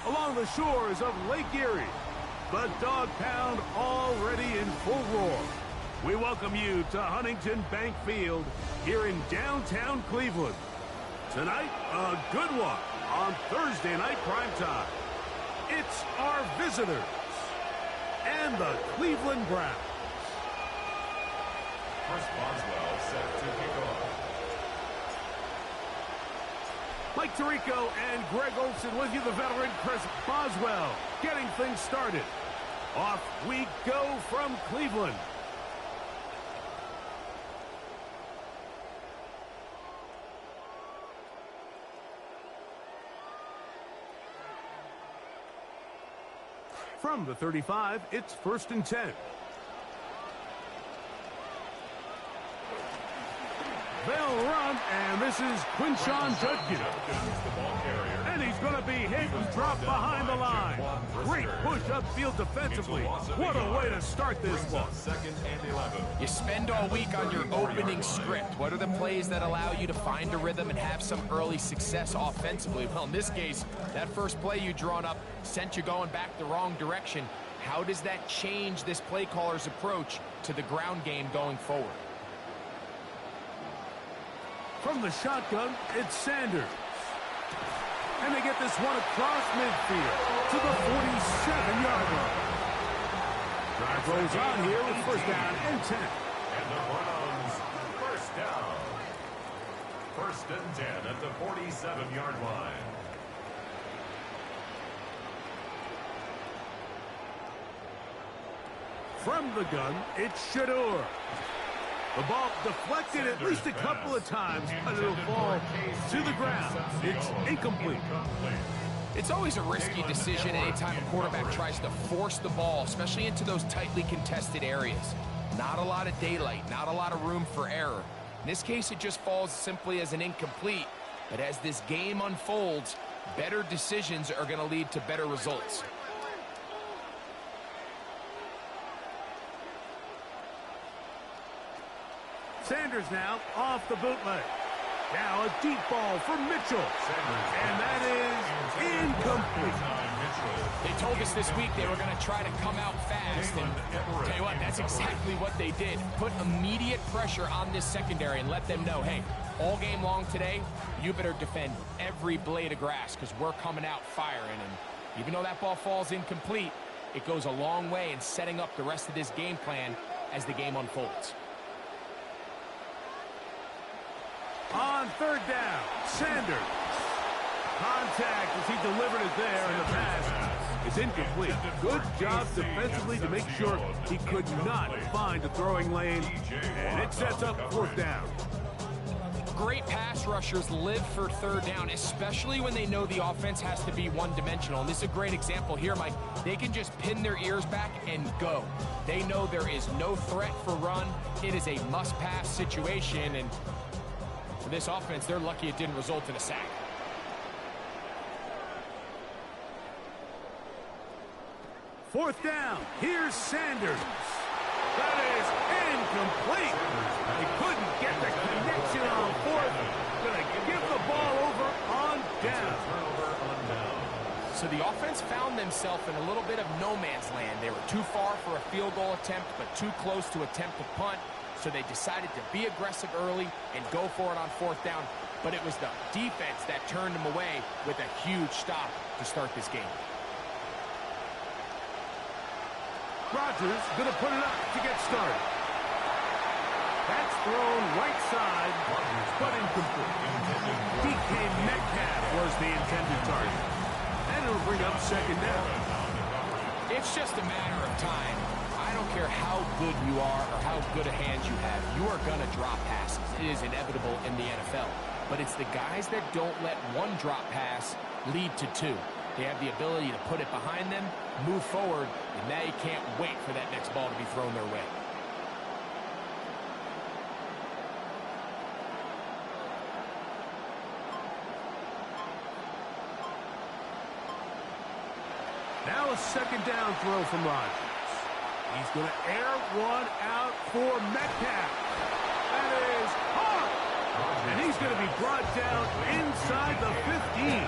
Along the shores of Lake Erie, the Dog Pound already in full roar. We welcome you to Huntington Bank Field here in downtown Cleveland. Tonight, a good one on Thursday night primetime. It's our visitors and the Cleveland Browns. Chris Boswell set to kick off. Mike Tirico and Greg Olson with you, the veteran Chris Boswell, getting things started. Off we go from Cleveland. From the 35, it's 1st and 10. They'll run, and this is Quinshon Judkins. And he's going to be hit and dropped behind the line. Great push upfield defensively. What a way to start this one. You spend all week on your opening script. What are the plays that allow you to find a rhythm and have some early success offensively? Well, in this case, that first play you drawn up sent you going back the wrong direction. How does that change this play caller's approach to the ground game going forward? From the shotgun, it's Sanders. And they get this one across midfield to the 47-yard line. Drive goes on here with 1st down and 10. And the Browns, 1st down. 1st and 10 at the 47-yard line. From the gun, it's Shador. The ball deflected at least a couple of times, but it'll fall to the ground. It's incomplete. It's always a risky decision anytime a quarterback tries to force the ball, especially into those tightly contested areas. Not a lot of daylight, not a lot of room for error. In this case, it just falls simply as an incomplete. But as this game unfolds, better decisions are going to lead to better results. Sanders now off the bootleg. Now a deep ball for Mitchell. And that is incomplete. They told us this week they were going to try to come out fast. And tell you what, that's exactly what they did. Put immediate pressure on this secondary and let them know, hey, all game long today, you better defend every blade of grass because we're coming out firing. And even though that ball falls incomplete, it goes a long way in setting up the rest of this game plan as the game unfolds. On 3rd down, Sanders. Contact as he delivered it there, and the pass is incomplete. Good job defensively to make sure he could not find the throwing lane, and it sets up 4th down. Great pass rushers live for 3rd down, especially when they know the offense has to be one-dimensional. And this is a great example here, Mike. They can just pin their ears back and go. They know there is no threat for run. It is a must-pass situation, and for this offense, they're lucky it didn't result in a sack. Fourth down. Here's Sanders. That is incomplete. They couldn't get the connection on 4th. Gonna give the ball over on down. So the offense found themselves in a little bit of no man's land. They were too far for a field goal attempt, but too close to attempt a punt. So they decided to be aggressive early and go for it on 4th down. But it was the defense that turned them away with a huge stop to start this game. Rodgers gonna put it up to get started. That's thrown right side, but incomplete. DK Metcalf was the intended target. And it'll bring up 2nd down. It's just a matter of time. I don't care how good you are or how good a hand you have, you are going to drop passes. It is inevitable in the NFL. But it's the guys that don't let one drop pass lead to two. They have the ability to put it behind them, move forward, and they can't wait for that next ball to be thrown their way. Now a second down throw from Rodgers. He's going to air one out for Metcalf. That is hard. And he's going to be brought down inside the 15.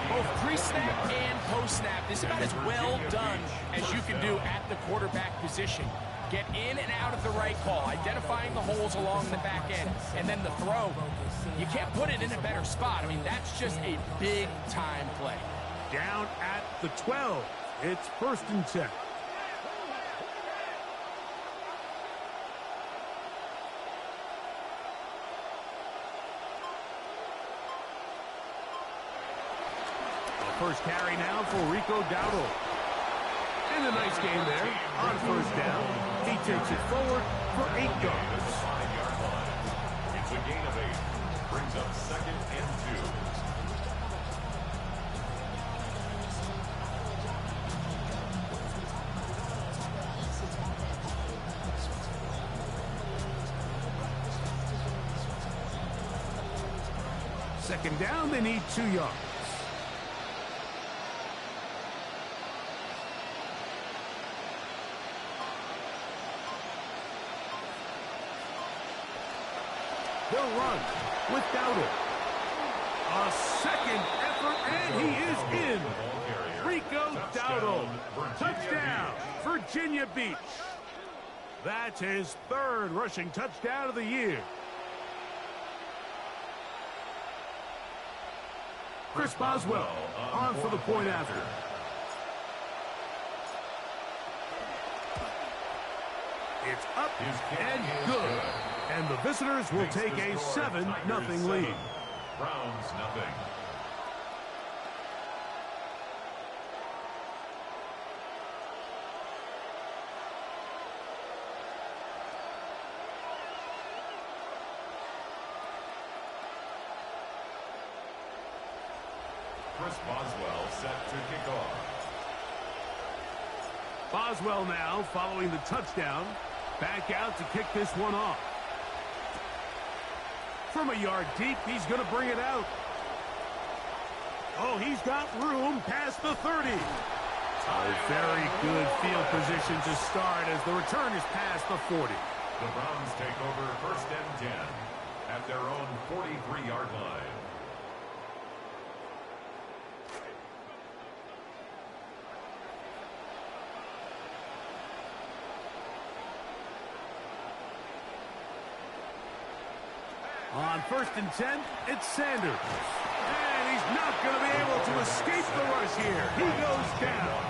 Both pre-snap and post-snap, this is about as well done as you can do at the quarterback position. Get in and out of the right call, identifying the holes along the back end, and then the throw. You can't put it in a better spot. I mean, that's just a big-time play. Down at the 12. It's 1st and 10. First carry now for Rico Dowdle. And a nice game there on 1st down. He takes it forward for 8 yards. It's a gain of 8. Brings up 2nd and 2. Second down, they need 2 yards. They'll run with Dowdle. A second effort, and he is in. Rico Dowdle. Touchdown, Virginia Beach. That's his 3rd rushing touchdown of the year. Chris Boswell on for the point after. It's up and good. And the visitors will take a 7-0 lead. Browns nothing. Chris Boswell set to kick off. Boswell now following the touchdown. Back out to kick this one off. From a yard deep, he's going to bring it out. Oh, he's got room past the 30. A very good field position to start as the return is past the 40. The Browns take over 1st and 10 at their own 43-yard line. On 1st and 10, it's Sanders. And he's not going to be able to escape the rush here. He goes down.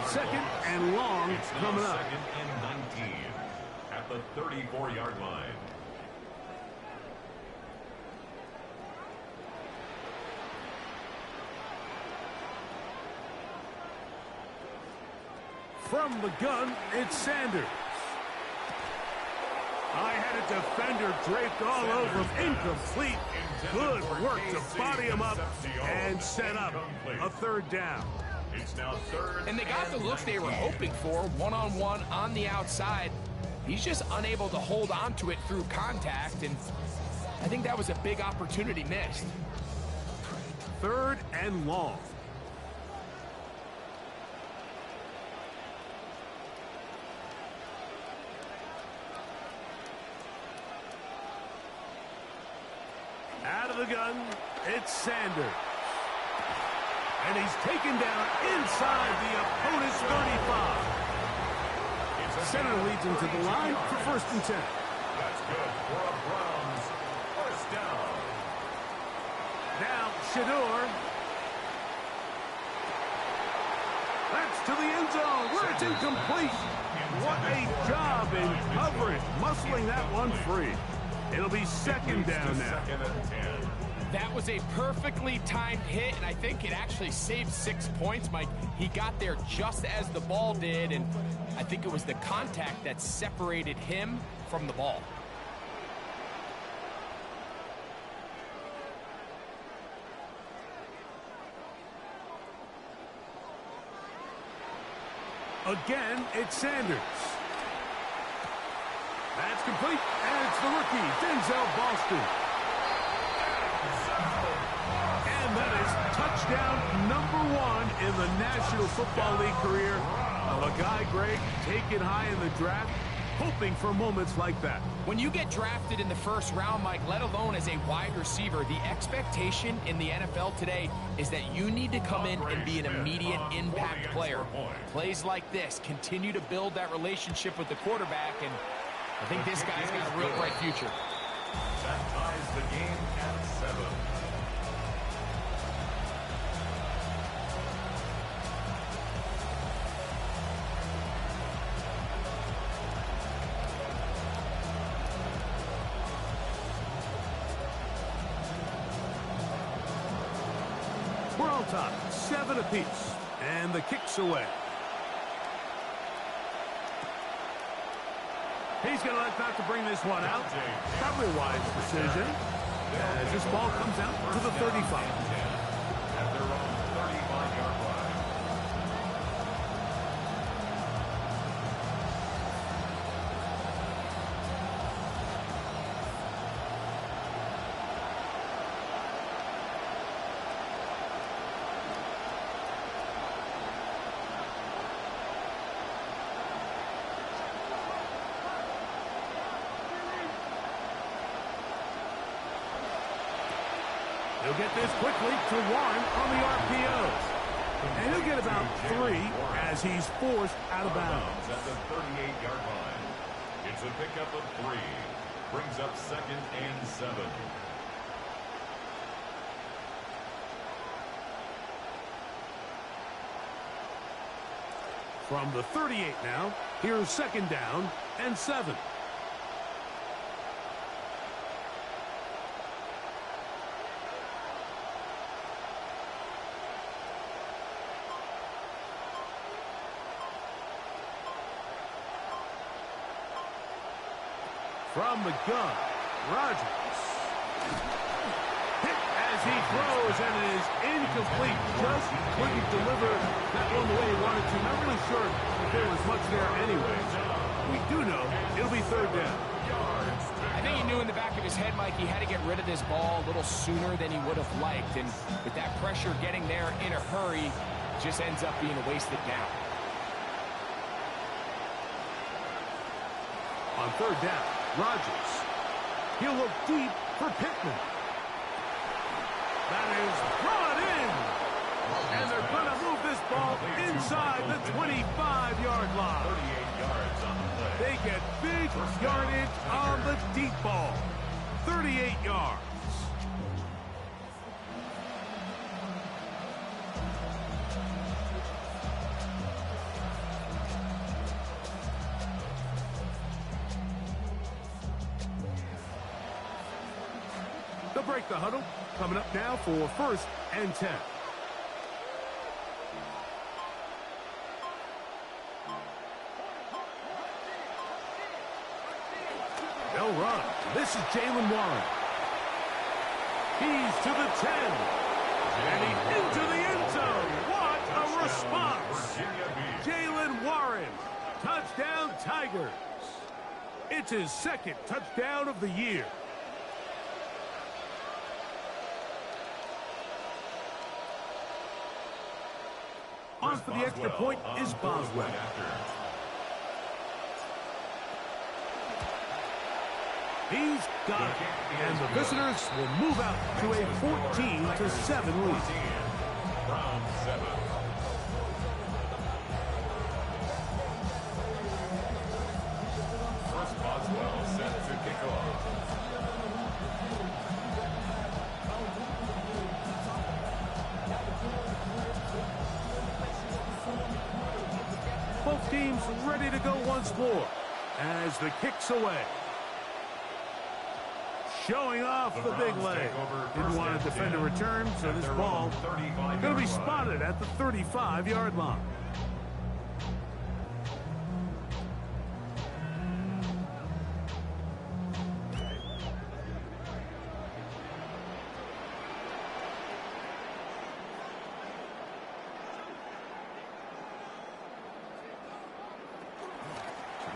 2nd and long coming up. 2nd and 19 at the 34-yard line. From the gun, it's Sanders. I had a defender draped all over him. Incomplete. Good work to body him up and set up a 3rd down. It's now 3rd. And they got the look they were hoping for, one-on-one on the outside. He's just unable to hold on to it through contact, and I think that was a big opportunity missed. 3rd and long. Out of the gun, it's Sanders. And he's taken down inside the opponent's 35. Center leads him to the line for 1st and 10. That's good for a Browns 1st down. Now, Shador. That's to the end zone where it's incomplete. What a job in coverage, muscling that one free. It'll be second down now. Second and 10. That was a perfectly timed hit, and I think it actually saved 6 points, Mike. He got there just as the ball did, and I think it was the contact that separated him from the ball. Again, it's Sanders. That's complete, and it's the rookie, Denzel Boston. And that is touchdown number 1 in the National Football League career of a guy, Greg, taken high in the draft, hoping for moments like that. When you get drafted in the first round, Mike, let alone as a wide receiver, the expectation in the NFL today is that you need to come in and be an immediate impact player. Plays like this continue to build that relationship with the quarterback, and I think this guy's got a real bright future. That ties the game at 7. We're on top, 7 apiece, and the kick's away. He's going to elect not to bring this one out. Probably a wise decision, as this ball comes out to the 35. At their own 35-yard line. He'll get this quickly to Warren on the RPOs. And he'll get about 3 as he's forced out of bounds. At the 38-yard line. It's a pickup of 3. Brings up 2nd and 7. From the 38 now, here's 2nd down and 7. From the gun, Rodgers. Hit as he throws, and it is incomplete. Just couldn't deliver that one the way he wanted to. Not really sure if there was much there anyways. We do know it'll be 3rd down. I think he knew in the back of his head, Mike, he had to get rid of this ball a little sooner than he would have liked. And with that pressure getting there in a hurry, just ends up being a wasted down. On 3rd down, Rodgers. He'll look deep for Pittman. That is brought in. And they're going to move this ball inside the 25-yard line. 38 yards on the play. They get big yardage on the deep ball. 38 yards. They'll break the huddle. Coming up now for 1st and 10. They'll run. This is Jalen Warren. He's to the 10. And he's into the end zone. What a response. Jalen Warren. Touchdown Tigers. It's his 2nd touchdown of the year. On for the extra point is Boswell. He's got it. And the visitors will move out to a 14-7 lead. Round 7. First Boswell set to kick off. Both teams ready to go once more as the kick's away. showing off the big leg. Didn't want to defend a return, so this ball going to be spotted at the 35-yard line.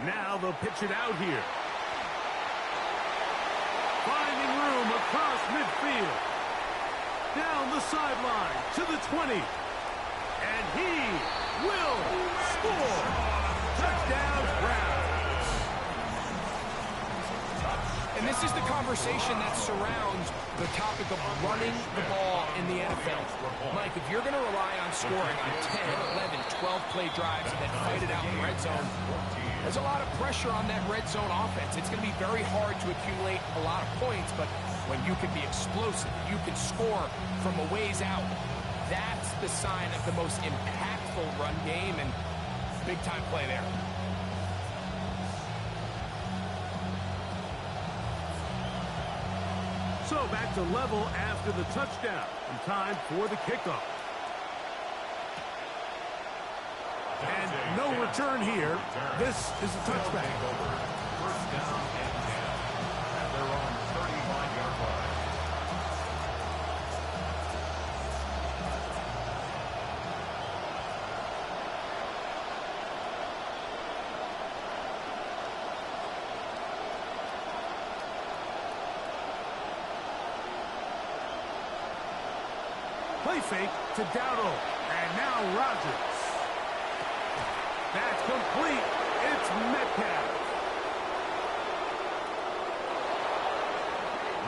Now they'll pitch it out here. Finding room across midfield. Down the sideline to the 20. And he will score. Touchdown, Browns. And this is the conversation that surrounds the topic of running the ball in the NFL. Mike, if you're going to rely on scoring on 10, 11, 12-play drives and then fight it out in the red zone, there's a lot of pressure on that red zone offense. It's going to be very hard to accumulate a lot of points, but when you can be explosive, you can score from a ways out, that's the sign of the most impactful run game, and big-time play there. So back to level after the touchdown, and time for the kickoff. And no return here. This is a touchback. First down and 10 at their own 35-yard line. Play fake to Dowdle. And now Rodgers. That's complete. It's Metcalf.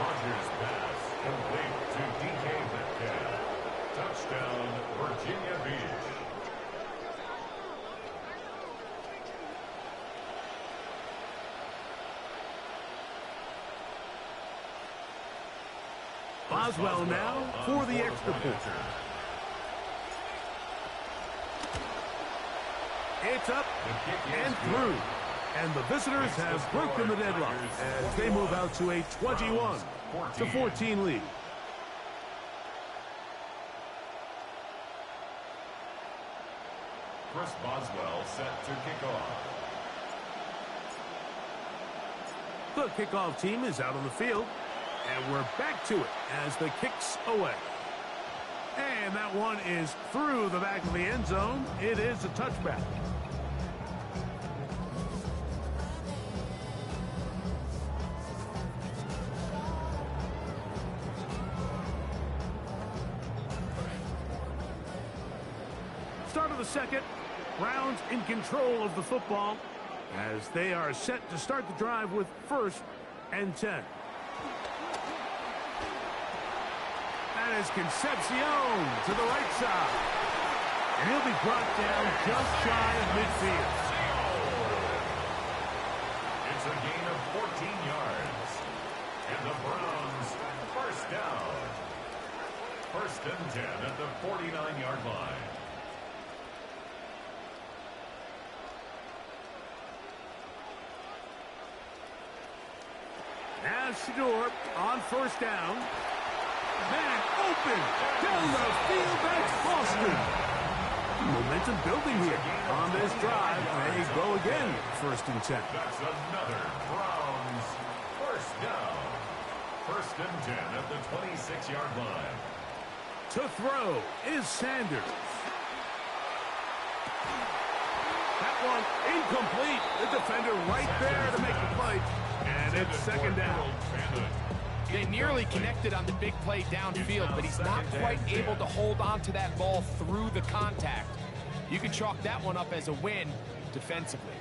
Rodgers pass complete to DK Metcalf. Touchdown, Virginia Beach. Boswell now for the extra point. It's up and through. And the visitors have broken the deadlock as they move out to a 21-14 lead. Chris Boswell set to kick off. The kickoff team is out on the field. And we're back to it as the kick's away. And that one is through the back of the end zone. It is a touchback. Start of the second. Browns in control of the football as they are set to start the drive with 1st and 10. That is Concepcion to the right side. And he'll be brought down just shy of midfield. It's a gain of 14 yards. And the Browns, first down. 1st and 10 at the 49-yard line. Now Shador on 1st down. Man open down the field. That's Boston. Momentum building here on this drive. They go again. 1st and 10. That's another Browns first down. 1st and 10 at the 26-yard line. To throw is Sanders. That one incomplete. The defender right there to make the play. And it's 2nd down. They nearly connected on the big play downfield, but he's not quite able to hold on to that ball through the contact. You can chalk that one up as a win defensively.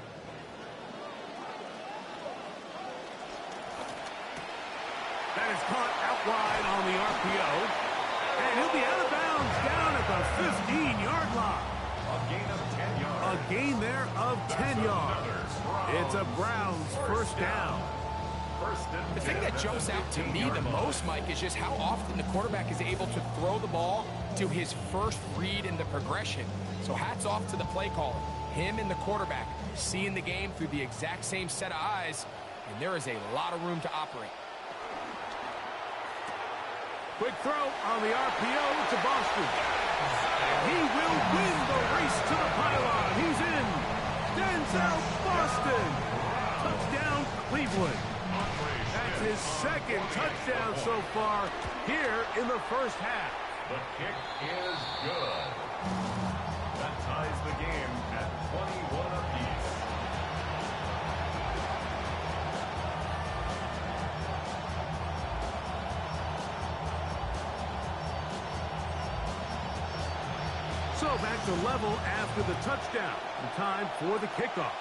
That is caught out wide on the RPO. And he'll be out of bounds down at the 15-yard line. A gain of 10 yards. A gain there of 10 yards. It's a Browns 1st down. The thing that jumps out to me the most, Mike, is just how often the quarterback is able to throw the ball to his first read in the progression. So hats off to the play caller. Him and the quarterback seeing the game through the exact same set of eyes, and there is a lot of room to operate. Quick throw on the RPO to Boston. And he will win the race to the pylon. He's in. Denzel Boston. Touchdown, Cleveland. That's his second touchdown so far here in the first half. The kick is good. That ties the game at 21 apiece. So back to level after the touchdown. And time for the kickoff.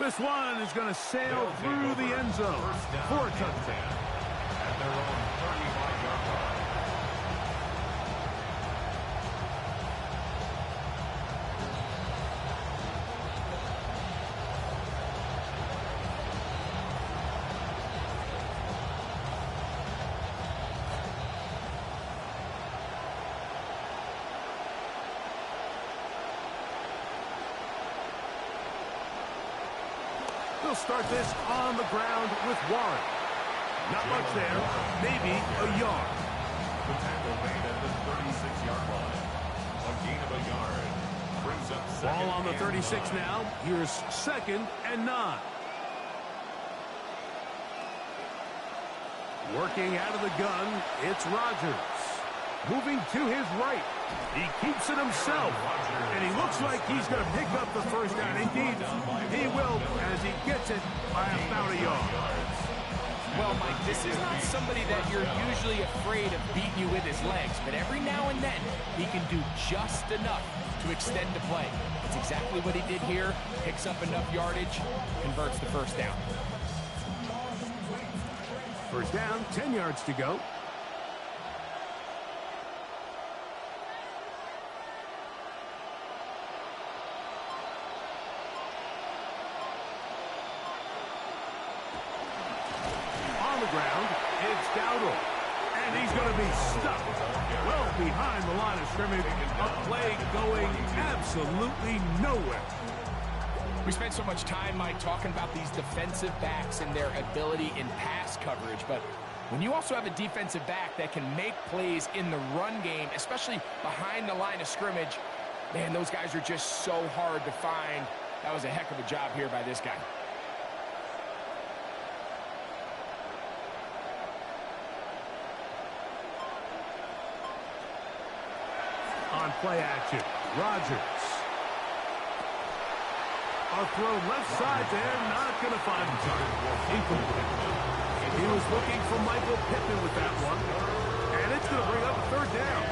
This one is going to sail through the end zone for a touchdown. At their own 35-yard line. They'll start this on the ground with Warren. Not much there, maybe a yard. The tackle made at the 36-yard line. A gain of a yard. Brings up second. Ball on the 36 now. Here's 2nd and 9. Working out of the gun, it's Rodgers. Moving to his right. He keeps it himself. And he looks like he's going to pick up the first down. Indeed, he will as he gets it by about a yard. Well, Mike, this is not somebody that you're usually afraid of beating you with his legs, but every now and then he can do just enough to extend the play. It's exactly what he did here. Picks up enough yardage, converts the first down. First down, 10 yards to go. Ground, it's Dowdle, and he's going to be stuck well behind the line of scrimmage. A play going absolutely nowhere. We spent so much time, Mike, talking about these defensive backs and their ability in pass coverage, but when you also have a defensive back that can make plays in the run game, especially behind the line of scrimmage, man, those guys are just so hard to find. That was a heck of a job here by this guy. On play action, Rodgers. A throw left side there, not going to find him. Incomplete. He was looking for Michael Pittman with that one, and it's going to bring up a third down.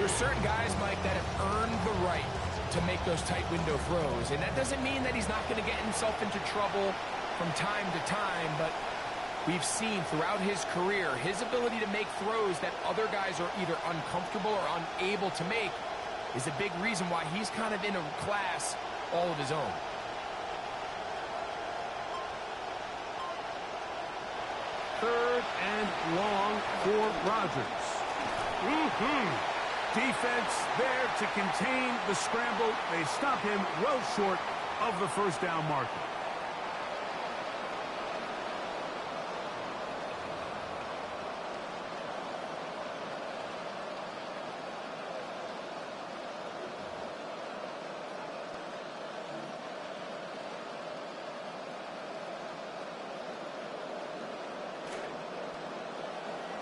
There's certain guys, Mike, that have earned the right to make those tight window throws, and that doesn't mean that he's not going to get himself into trouble from time to time, but we've seen throughout his career his ability to make throws that other guys are either uncomfortable or unable to make is a big reason why he's kind of in a class all of his own. Third and long for Rodgers. Defense there to contain the scramble. They stop him well short of the first down marker.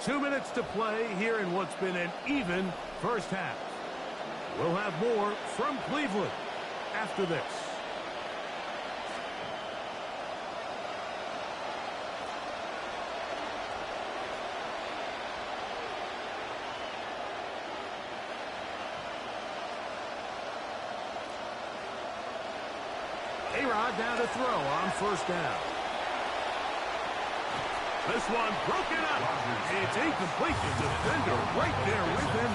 Two minutes to play here in what's been an even first half. We'll have more from Cleveland after this. A-Rod down to throw on first down. This one broken up. It's incomplete. The defender right there with him.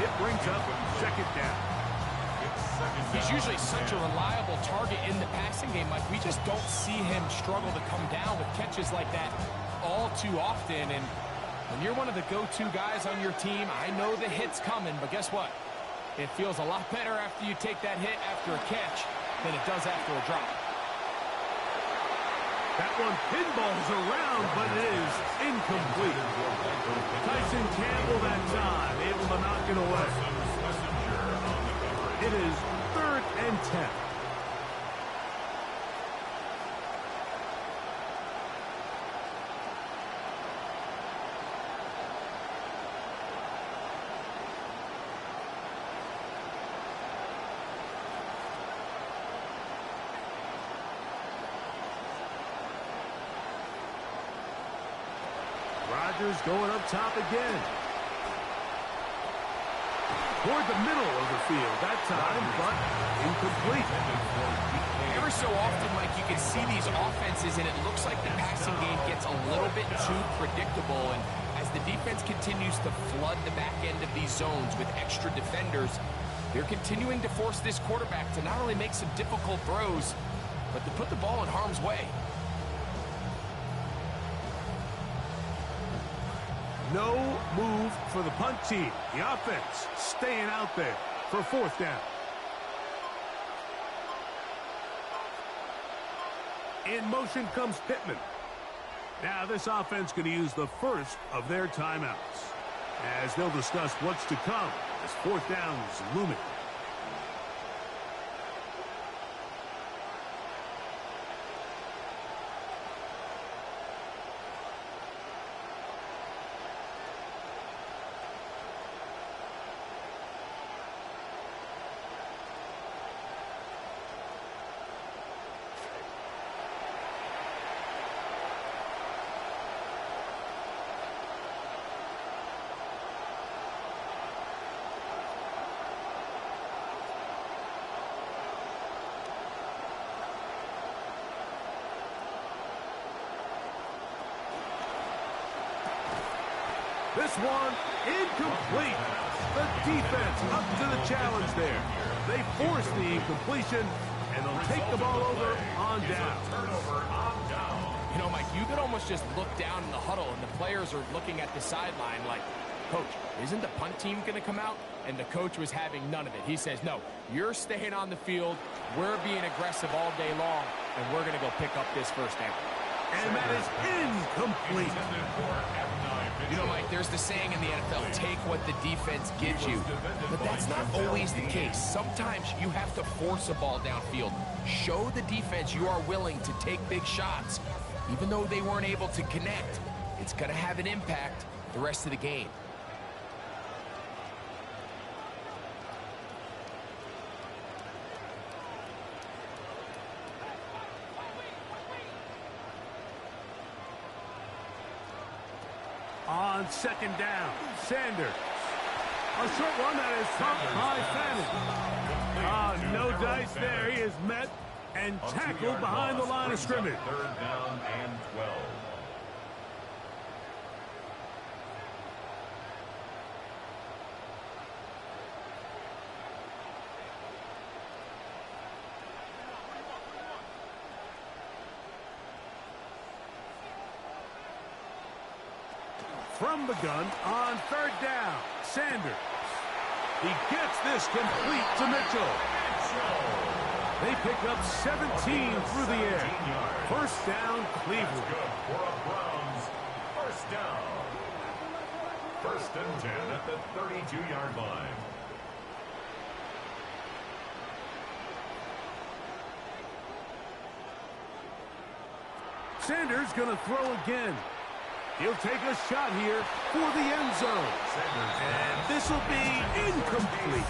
It brings up second down. He's usually such a reliable target in the passing game, Mike. We just don't see him struggle to come down with catches like that all too often. And when you're one of the go-to guys on your team, I know the hit's coming, but guess what? It feels a lot better after you take that hit after a catch than it does after a drop. That one pinballs around, but it is incomplete. Tyson Campbell that time, able to knock it away. It is 3rd and 10. Rodgers going up top again. Toward the middle of the field that time, but incomplete. Every so often, Mike, you can see these offenses, and it looks like the passing game gets a little bit too predictable. And as the defense continues to flood the back end of these zones with extra defenders, they're continuing to force this quarterback to not only make some difficult throws, but to put the ball in harm's way. No move for the punt team. The offense staying out there for 4th down. In motion comes Pittman. Now this offense going to use the first of their timeouts as they'll discuss what's to come as 4th down is looming. This one incomplete. The defense up to the challenge there. They force the incompletion, and they'll take the ball over on down. You know, Mike, you could almost just look down in the huddle, and the players are looking at the sideline like, Coach, isn't the punt team going to come out? And the coach was having none of it. He says, no, you're staying on the field. We're being aggressive all day long, and we're going to go pick up this 1st down. And that is incomplete. You know, Mike, there's the saying in the NFL, take what the defense gives you. But that's not always the case. Sometimes you have to force a ball downfield. Show the defense you are willing to take big shots. Even though they weren't able to connect, it's going to have an impact the rest of the game. On 2nd down, Sanders. A short one that is caught by Fannin. No dice there. He is met and tackled behind the line of scrimmage. 3rd down and 12. From the gun on 3rd down, Sanders. He gets this complete to Mitchell. They pick up 17 through the air. 1st down, Cleveland. Good for a Browns 1st down. 1st and 10 at the 32-yard line. Sanders going to throw again. He'll take a shot here for the end zone. And this will be incomplete.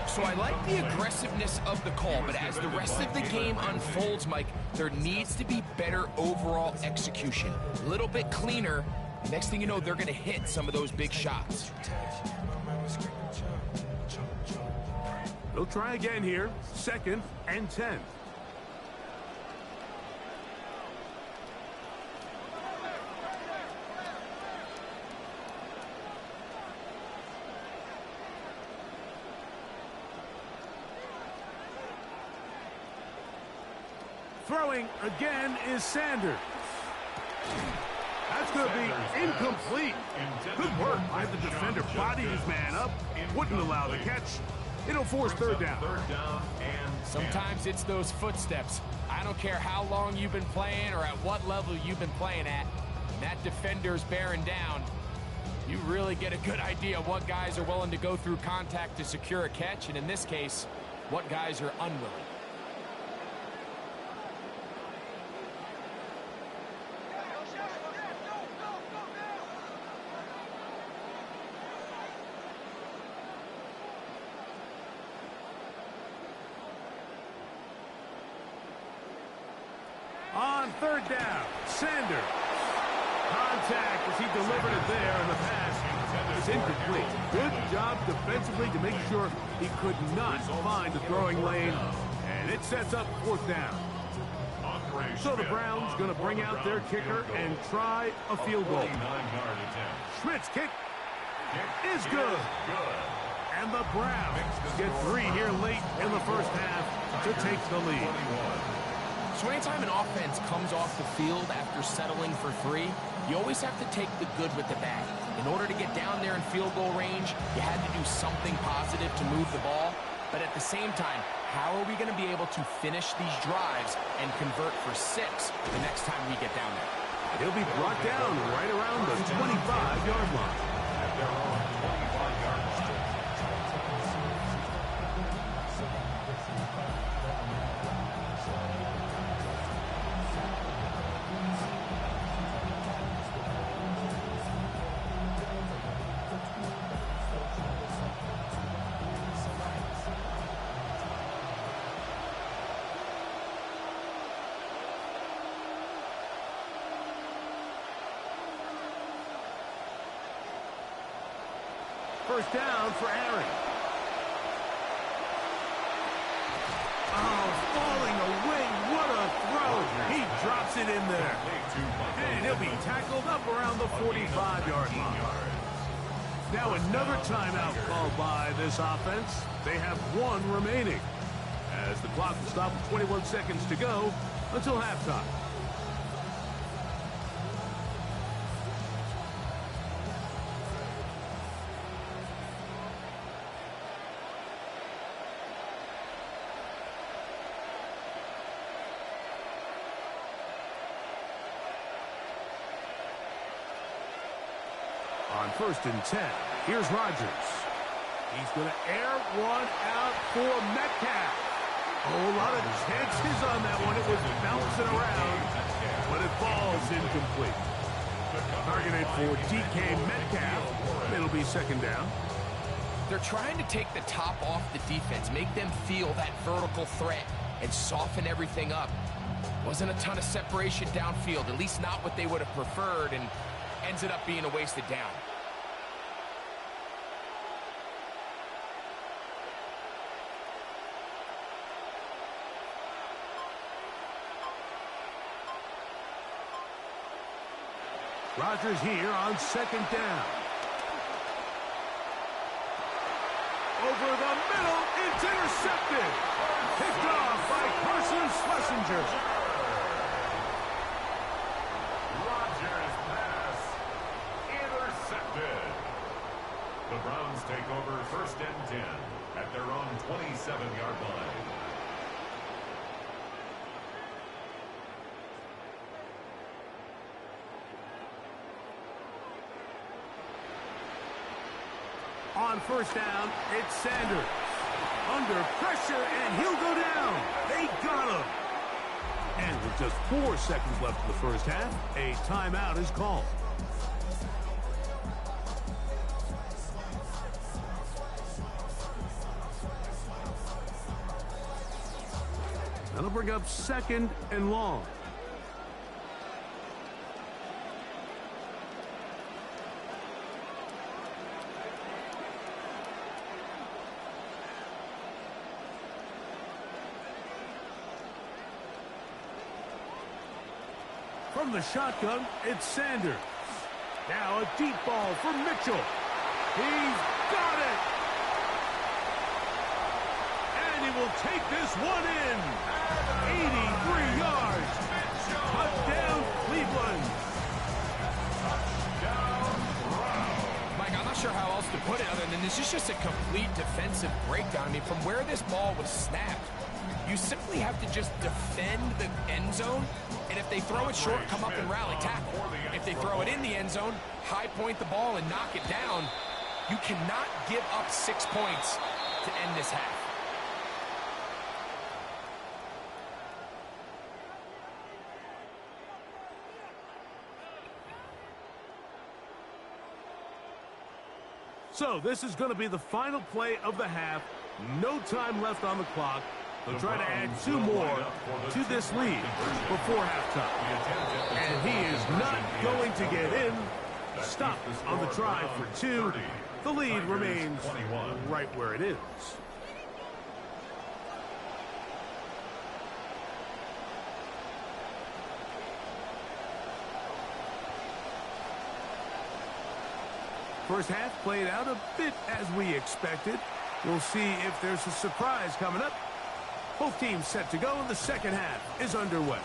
So I like the aggressiveness of the call, but as the rest of the game unfolds, Mike, there needs to be better overall execution. A little bit cleaner. Next thing you know, they're going to hit some of those big shots. They'll try again here. 2nd and 10. Throwing again is Sanders. That's going to be incomplete. Good work by the defender. Bodied his man up. Wouldn't allow the catch. It'll force 3rd down. Sometimes it's those footsteps. I don't care how long you've been playing or at what level you've been playing at, when that defender's bearing down, you really get a good idea what guys are willing to go through contact to secure a catch, and in this case, what guys are unwilling. On third down, Sanders. Contact as he delivered it there, and the pass is incomplete. Good job defensively to make sure he could not find the throwing lane, and it sets up fourth down. So the Browns going to bring out their kicker and try a field goal. Schmidt's kick is good. And the Browns get 3 here late in the first half to take the lead. So anytime an offense comes off the field after settling for 3, you always have to take the good with the bad. In order to get down there in field goal range, you had to do something positive to move the ball. But at the same time, how are we going to be able to finish these drives and convert for 6 the next time we get down there? He'll be brought down right around the 25-yard line. At their own 25-yard line. First down for Aaron. Oh, falling away. What a throw. He drops it in there. And he'll be tackled up around the 45-yard line. Now another timeout called by this offense. They have 1 remaining, as the clock will stop with 21 seconds to go until halftime. On 1st and 10, here's Rodgers. He's going to air one out for Metcalf. Oh, a lot of chances on that one. It was bouncing around, but it falls incomplete. Targeted for DK Metcalf. It'll be 2nd down. They're trying to take the top off the defense, make them feel that vertical threat, and soften everything up. Wasn't a ton of separation downfield, at least not what they would have preferred, and ends it up being a wasted down. Rodgers here on 2nd down. Over the middle, it's intercepted. Picked off by Carson Schlesinger. Rodgers' pass intercepted. The Browns take over 1st and 10 at their own 27-yard line. On 1st down, it's Sanders. Under pressure, and he'll go down. They got him. And with just 4 seconds left in the first half, a timeout is called. That'll bring up 2nd and long. From the shotgun, it's Sanders. Now a deep ball for Mitchell. He's got it. And he will take this one in. 83 yards. Touchdown, Cleveland. Mike, I'm not sure how else to put it other than this is just a complete defensive breakdown. I mean, from where this ball was snapped, You simply have to just defend the end zone, and if they throw it short, come up and rally tackle. If they throw it in the end zone, high point the ball and knock it down. You cannot give up 6 points to end this half. So this is going to be the final play of the half. No time left on the clock. They'll try to add 2 more to this lead before halftime. And he is not going to get in. Stop on the try for 2. The lead remains right where it is. First half played out a bit as we expected. We'll see if there's a surprise coming up. Both teams set to go, and the second half is underway.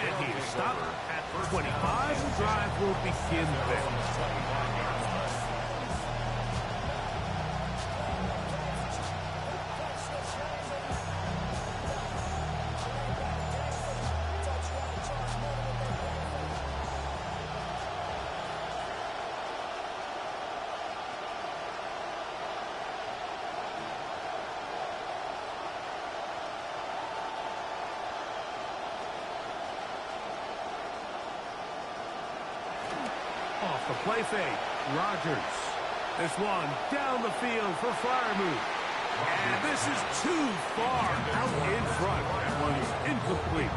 And he is stopped at 25. The drive will begin there. Off the play fake, Rodgers. This one down the field for Freiermuth. And this is too far out in front. That one's incomplete.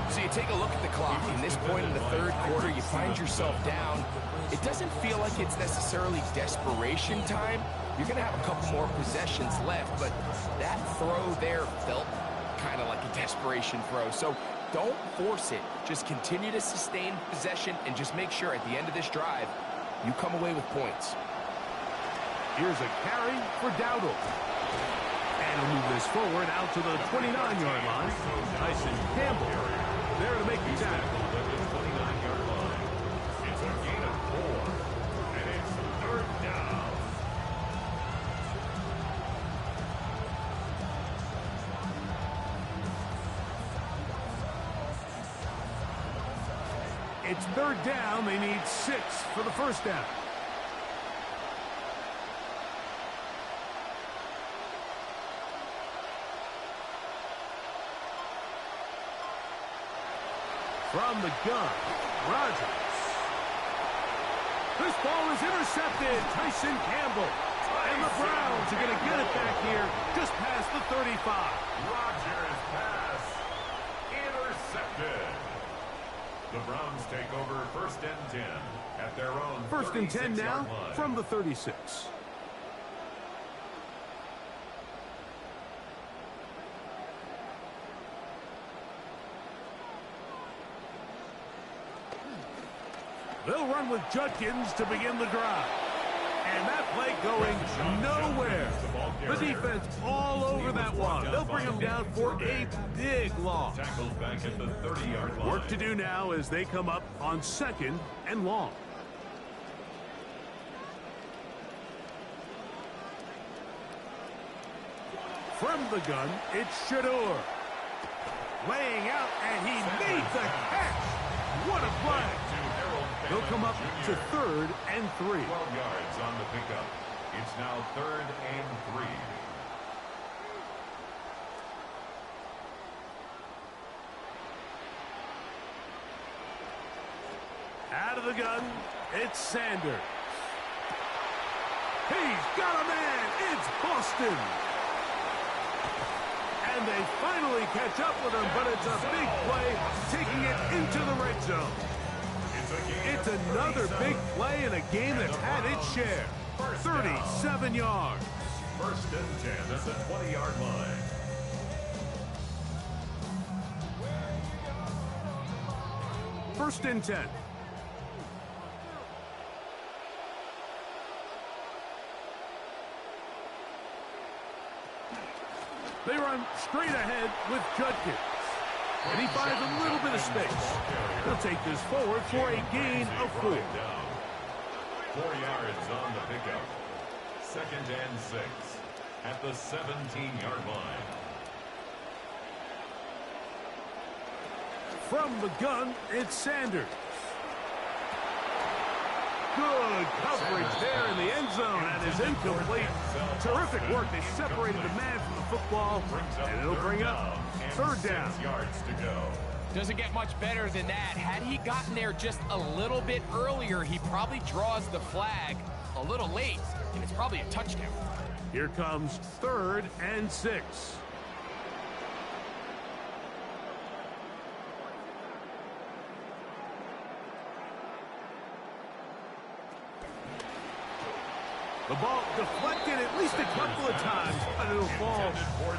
So you take a look at the clock. In this point in the third quarter, you find yourself down. It doesn't feel like it's necessarily desperation time. You're going to have a couple more possessions left, but that throw there felt kind of like a desperation throw. So don't force it. Just continue to sustain possession and just make sure at the end of this drive, you come away with points. Here's a carry for Dowdle. And he'll move this forward out to the 29-yard line. Tyson Campbell there to make the tackle. It's a gain of 4, and it's 3rd down. It's 3rd down. They need 6 for the first down. From the gun, Rodgers. This ball is intercepted. Tyson Campbell. And the Browns are going to get it back here just past the 35. Rodgers pass intercepted. The Browns take over 1st and 10 at their own 1st and 10 now line. from the 36. They'll run with Judkins to begin the drive. And that play going nowhere. The defense all over that one. They'll bring them down for a big loss. Tackled back at the 30-yard line. Work to do now as they come up on 2nd and long. From the gun, it's Shador. Laying out, and he made the catch. What a play. They'll come up to 3rd and 3. 12 yards on the pickup. It's now 3rd and 3. Out of the gun, it's Sanders. He's got a man. It's Boston. And they finally catch up with him, but it's a big play, taking it into the red zone. It's another big play in a game that's had its share. 37 yards. 1st and 10 at the 20-yard line. First and 10. They run straight ahead with Judkins. And he finds a little bit of space. He'll take this forward for a gain of 4. 4 yards on the pickup. 2nd and 6 at the 17-yard line. From the gun, it's Sanders. Good coverage there in the end zone, and is incomplete. Terrific work. They separated the man from the football, and it'll bring up third down. Doesn't get much better than that. Had he gotten there just a little bit earlier, he probably draws the flag a little late, and it's probably a touchdown. Here comes 3rd and 6. The ball deflected at least a couple of times, but it'll fall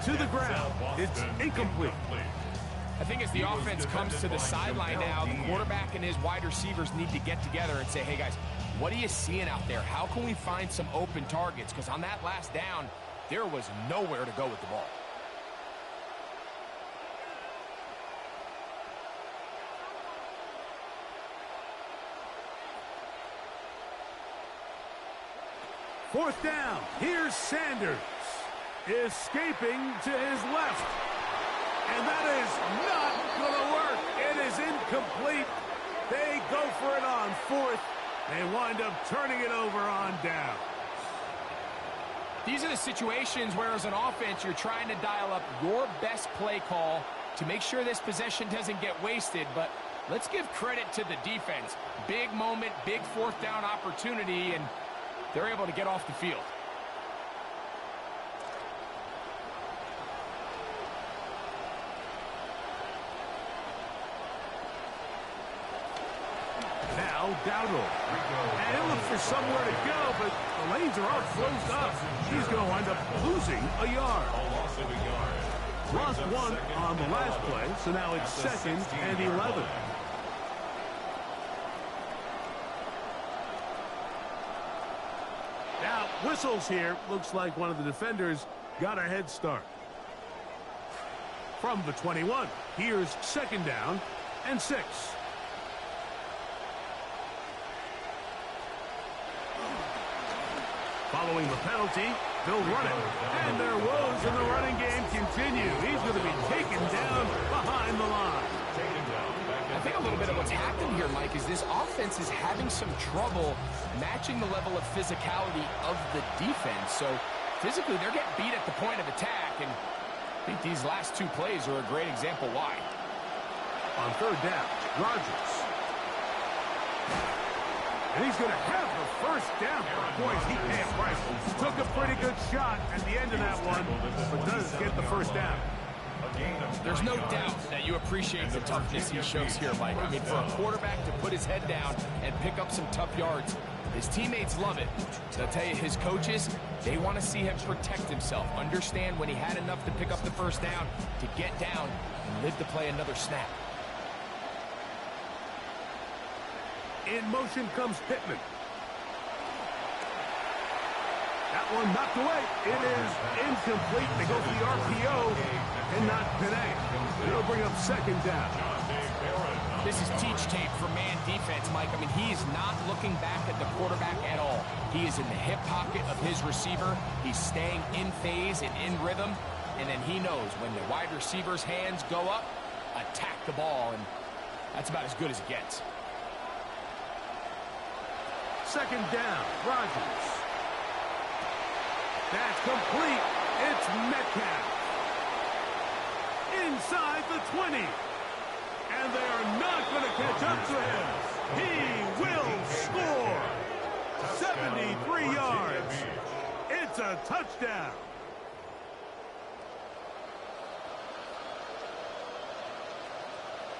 to the ground. It's incomplete. I think as the offense comes to the sideline now, the quarterback and his wide receivers need to get together and say, hey, guys, what are you seeing out there? How can we find some open targets? Because on that last down, there was nowhere to go with the ball. Fourth down. Here's Sanders. Escaping to his left. And that is not going to work. It is incomplete. They go for it on 4th. They wind up turning it over on down. These are the situations where as an offense you're trying to dial up your best play call to make sure this possession doesn't get wasted. But let's give credit to the defense. Big moment, big 4th down opportunity, and they're able to get off the field. Now Dowdle. And he'll look for somewhere to go, but the lanes are all closed up. He's going to wind up losing a yard. Lost 1 on the last play, so now it's 2nd and 11. Now, whistles here. Looks like one of the defenders got a head start. From the 21, here's 2nd down and 6. Following the penalty, they'll run it. And their woes in the running game continue. He's going to be taken down behind the line. I think a little bit of what's happened here, Mike, is this offense is having some trouble matching the level of physicality of the defense. So physically, they're getting beat at the point of attack, and I think these last 2 plays are a great example why. On 3rd down, Rodgers. And he's going to have the 1st down for points. He can't break. Took a pretty good shot at the end of that one, but does get the 1st down. There's no doubt that you appreciate the toughness he shows here, Mike. I mean, for a quarterback to put his head down and pick up some tough yards, his teammates love it. They'll tell you, his coaches, they want to see him protect himself, understand when he had enough to pick up the 1st down, to get down and live to play another snap. In motion comes Pittman. That one knocked away. It is incomplete. They go for the RPO and not connect. It'll bring up 2nd down. This is teach tape for man defense, Mike. I mean, he is not looking back at the quarterback at all. He is in the hip pocket of his receiver. He's staying in phase and in rhythm. And then he knows when the wide receiver's hands go up, attack the ball. And that's about as good as it gets. 2nd down, Rodgers. That's complete. It's Metcalf. Inside the 20. And they are not going to catch up to him. He will score. 73 yards. It's a touchdown.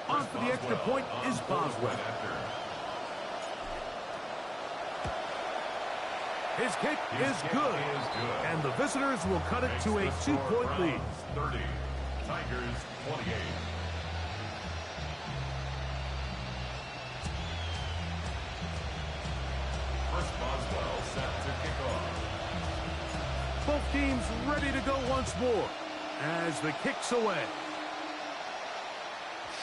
On for the extra point is Boswell. His kick is good, and the visitors will cut it to a 2-point lead. 30, Tigers 28. First Boswell set to kick off. Both teams ready to go once more as the kick's away.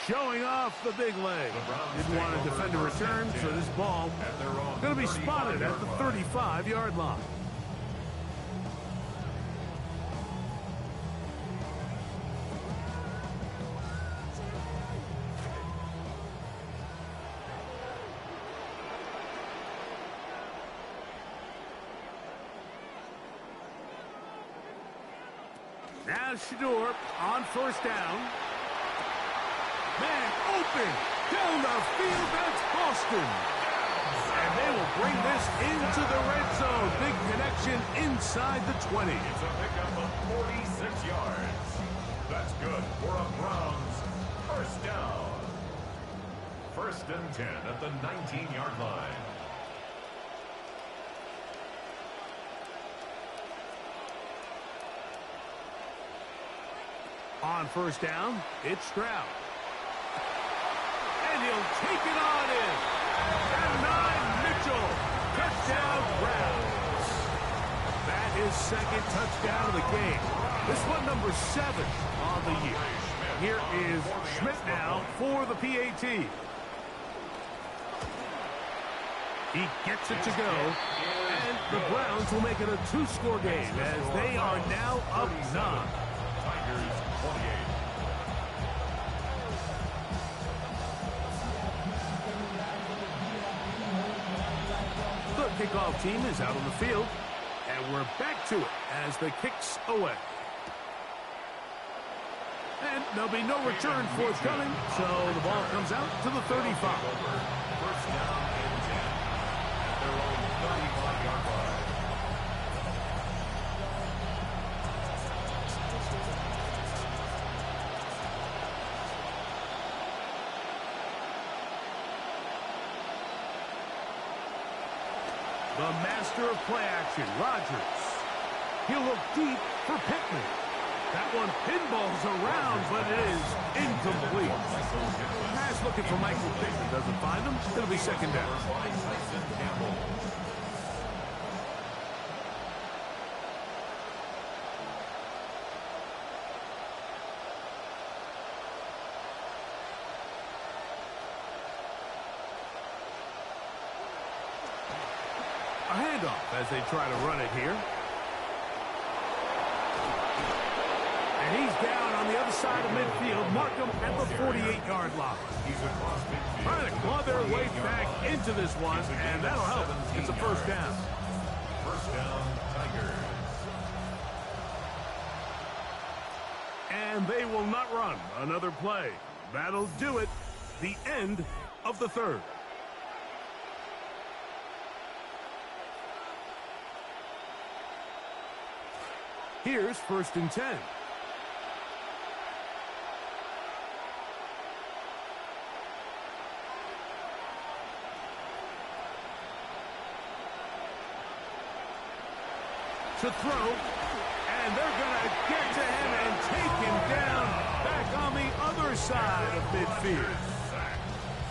Showing off the big leg. Didn't want to defend a return, so this ball going to be spotted at the 35-yard line. Now Shador on first down. Man open. Down the field, that's Boston. And they will bring this into the red zone. Big connection inside the 20. It's a pickup of 46 yards. That's good for a Browns first down. First and 10 at the 19-yard line. On first down, it's Stroud. And he'll take it on in. And 9, Mitchell. Touchdown, Browns. That is second touchdown of the game. This one number 7 on the year. Here is Schmidt now for the PAT. He gets it to go. And the Browns will make it a 2-score game as they are now up 9. Tigers 28. The kickoff team is out on the field, and we're back to it as the kick's away. And there'll be no return forthcoming, so the ball comes out to the 35. First down and 10 at their own 35-yard line. The master of play action, Rodgers. He'll look deep for Pittman. That one pinballs around, but it is incomplete. Pass looking for Michael Pittman. Doesn't find him. It'll be second down. A handoff as they try to run it here. And he's down on the other side of midfield. Mark him at the 48-yard line. Trying to claw their way back into this one, and that'll help. It's a first down. First down, Tigers. And they will not run another play. That'll do it. The end of the third. Here's first and 10. To throw, and they're going to get to him and take him down back on the other side of midfield.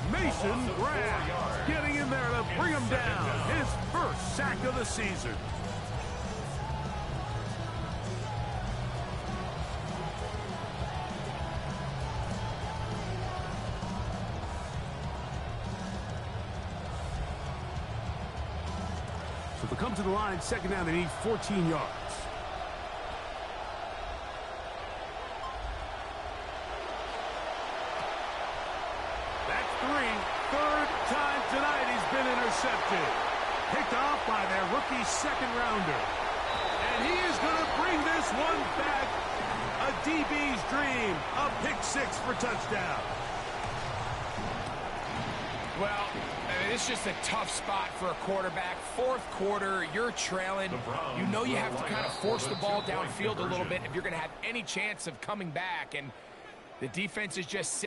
Mason Graham getting in there to bring him down. His first sack of the season. So they come to the line, second down, they need 14 yards. That's 3. Third time tonight he's been intercepted. Picked off by their rookie second rounder. And he is going to bring this one back. A DB's dream. A pick 6 for touchdown. Well, I mean, it's just a tough spot for a quarterback. Fourth quarter, you're trailing. You know you have to kind of force the ball downfield a little bit if you're going to have any chance of coming back. And the defense is just